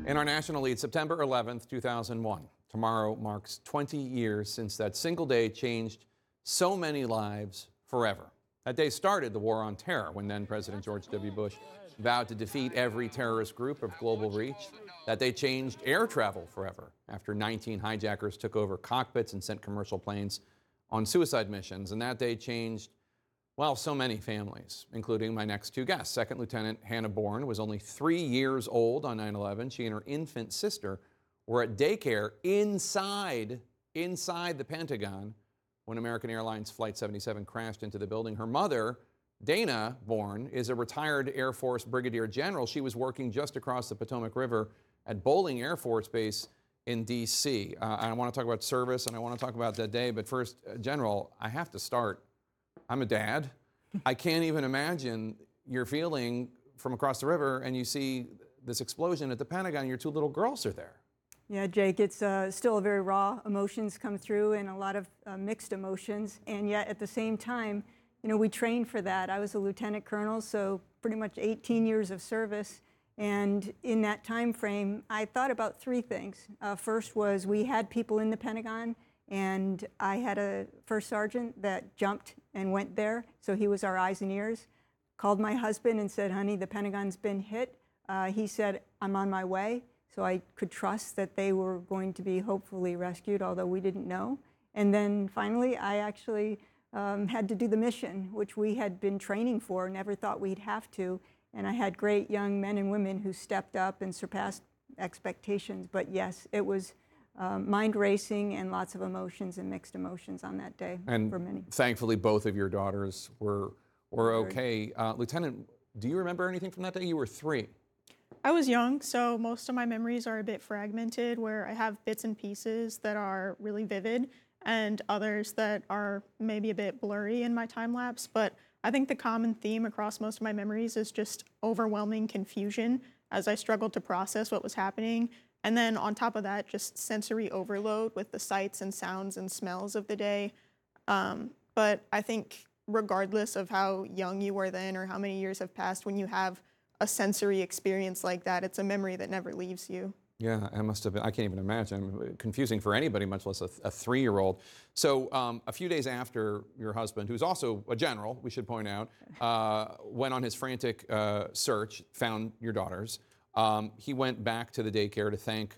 In our national lead, September 11th, 2001. Tomorrow marks 20 years since that single day changed so many lives forever. That day started the war on terror when then President George W. Bush vowed to defeat every terrorist group of global reach. That day changed air travel forever after 19 hijackers took over cockpits and sent commercial planes on suicide missions. And that day changed, well, so many families, including my next two guests. Second Lieutenant Hannah Bourne was only 3 years old on 9/11. She and her infant sister were at daycare inside the Pentagon when American Airlines Flight 77 crashed into the building. Her mother, Dana Bourne, is a retired Air Force brigadier general. She was working just across the Potomac River at Bolling Air Force Base in D.C. I want to talk about service and I want to talk about that day, but first, General, I have to start. I'm a dad. I can't even imagine your feeling from across the river and you see this explosion at the Pentagon, your two little girls are there. Yeah, Jake, it's still very raw. Emotions come through and a lot of mixed emotions. And yet at the same time, you know, we trained for that. I was a lieutenant colonel, so pretty much 18 years of service. And in that time frame, I thought about three things. First was we had people in the Pentagon, and I had a first sergeant that jumped and went there. So he was our eyes and ears. Called my husband and said, honey, the Pentagon's been hit. He said, I'm on my way. So I could trust that they were going to be hopefully rescued, although we didn't know. And then finally, I actually had to do the mission, which we had been training for, never thought we'd have to. And I had great young men and women who stepped up and surpassed expectations. But yes, it was mind racing and lots of emotions and mixed emotions on that day for many. Thankfully, both of your daughters were okay. Lieutenant, do you remember anything from that day? You were 3. I was young, so most of my memories are a bit fragmented, where I have bits and pieces that are really vivid and others that are maybe a bit blurry in my time lapse. But I think the common theme across most of my memories is just overwhelming confusion as I struggled to process what was happening. And then on top of that, just sensory overload with the sights and sounds and smells of the day. But I think regardless of how young you were then or how many years have passed, when you have a sensory experience like that, it's a memory that never leaves you. Yeah, it must have been, I can't even imagine, confusing for anybody, much less a 3-year-old. So a few days after your husband, who's also a general, we should point out, went on his frantic search, found your daughters, he went back to the daycare to thank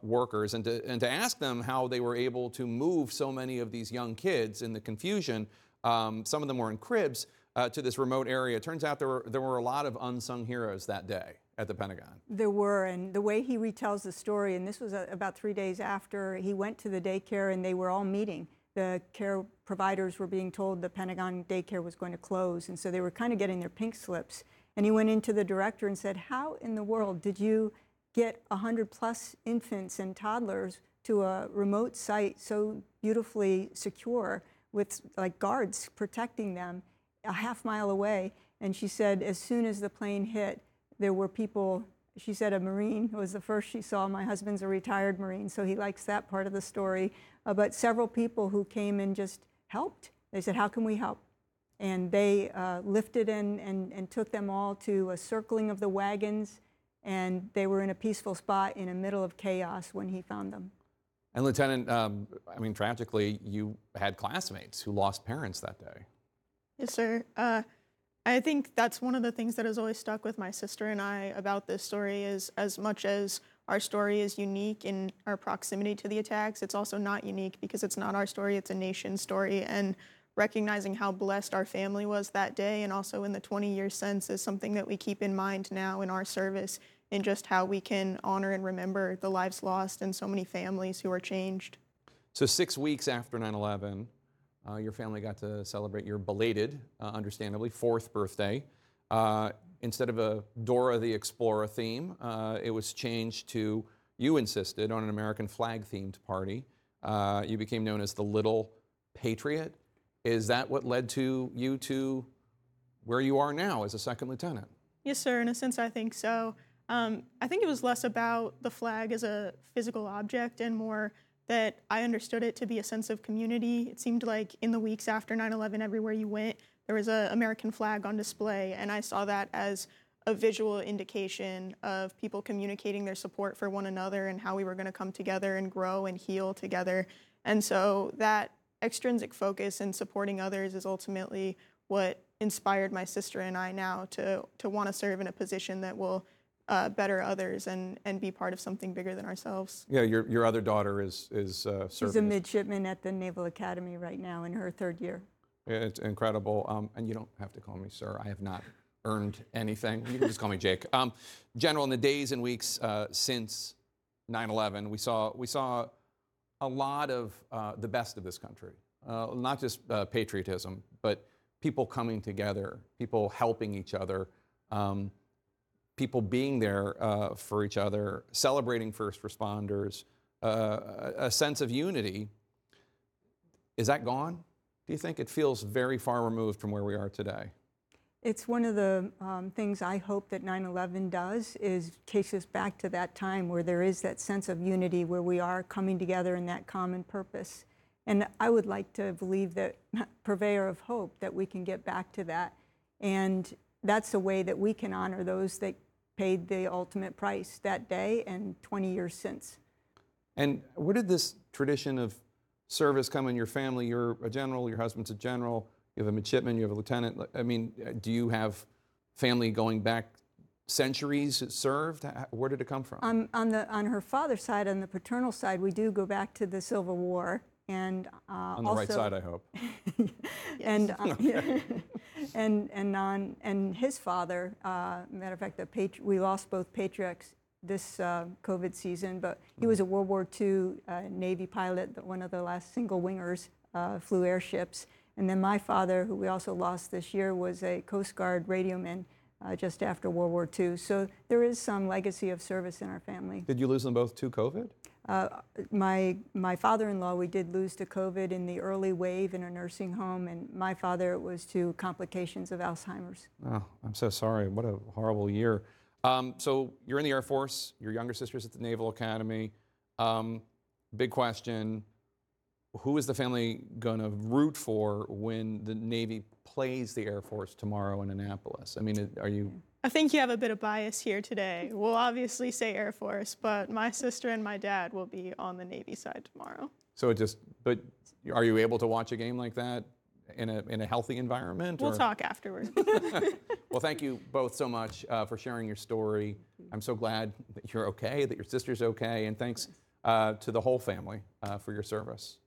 workers and to ask them how they were able to move so many of these young kids in the confusion. Some of them were in cribs to this remote area. It turns out there were a lot of unsung heroes that day at the Pentagon. There were, and the way he retells the story, and this was about 3 days after he went to the daycare and they were all meeting. The care providers were being told the Pentagon daycare was going to close, and so they were kind of getting their pink slips. And he went into the director and said, how in the world did you get 100+ infants and toddlers to a remote site so beautifully secure with like guards protecting them a half-mile away? And she said, as soon as the plane hit, there were people. She said a Marine was the first she saw. My husband's a retired Marine, so he likes that part of the story. But several people who came and just helped. They said, how can we help? And they lifted and took them all to a circling of the wagons, and they were in a peaceful spot in the middle of chaos when he found them. And Lieutenant, I mean, tragically, you had classmates who lost parents that day. Yes, sir. I think that's one of the things that has always stuck with my sister and I about this story is, as much as our story is unique in our proximity to the attacks, it's also not unique because it's not our story, it's a nation's story. And recognizing how blessed our family was that day and also in the 20 years since is something that we keep in mind now in our service, in just how we can honor and remember the lives lost and so many families who are changed. So 6 weeks after 9/11, your family got to celebrate your belated, understandably, 4th birthday. Instead of a Dora the Explorer theme, it was changed to, you insisted, on an American flag-themed party. You became known as the Little Patriot. Is that what led to you to where you are now as a 2nd lieutenant? Yes, sir. In a sense, I think so. I think it was less about the flag as a physical object and more that I understood it to be a sense of community. It seemed like in the weeks after 9/11, everywhere you went, there was an American flag on display, and I saw that as a visual indication of people communicating their support for one another and how we were going to come together and grow and heal together. And so that extrinsic focus in supporting others is ultimately what inspired my sister and I now to want to serve in a position that will better others and be part of something bigger than ourselves. Yeah, your other daughter is She's a serving. midshipman at the Naval Academy right now in her 3rd year. It's incredible. And you don't have to call me sir. I have not earned anything. You can just call me Jake. General, in the days and weeks since 9/11, we saw a lot of the best of this country. Not just patriotism, but people coming together, people helping each other, people being there for each other, celebrating first responders, a sense of unity. Is that gone? Do you think? It feels very far removed from where we are today? It's one of the things I hope that 9/11 does, is takes us back to that time where there is that sense of unity, where we are coming together in that common purpose. And I would like to believe that, purveyor of hope, that we can get back to that. And that's a way that we can honor those that paid the ultimate price that day and 20 years since. And where did this tradition of service come in your family? You're a general, your husband's a general, you have a midshipman, you have a lieutenant. I mean, do you have family going back centuries that served? Where did it come from? On her father's side, on the paternal side, we do go back to the Civil War. And On the right side, I hope. and and his father, matter of fact, we lost both patriarchs this COVID season, but he was a World War II Navy pilot, one of the last single wingers, flew airships. And then my father, who we also lost this year, was a Coast Guard radioman just after World War II. So there is some legacy of service in our family. Did you lose them both to COVID? My father-in-law, we did lose to COVID in the early wave in a nursing home, and my father, it was to complications of Alzheimer's. Oh, I'm so sorry. What a horrible year. So you're in the Air Force. Your younger sister's at the Naval Academy. Big question. Who is the family going to root for when the Navy plays the Air Force tomorrow in Annapolis? I mean, are you... I think you have a bit of bias here today. We'll obviously say Air Force, but my sister and my dad will be on the Navy side tomorrow. So but are you able to watch a game like that in a healthy environment? We'll talk afterwards. Well, thank you both so much for sharing your story. I'm so glad that you're okay, that your sister's okay, and thanks to the whole family for your service.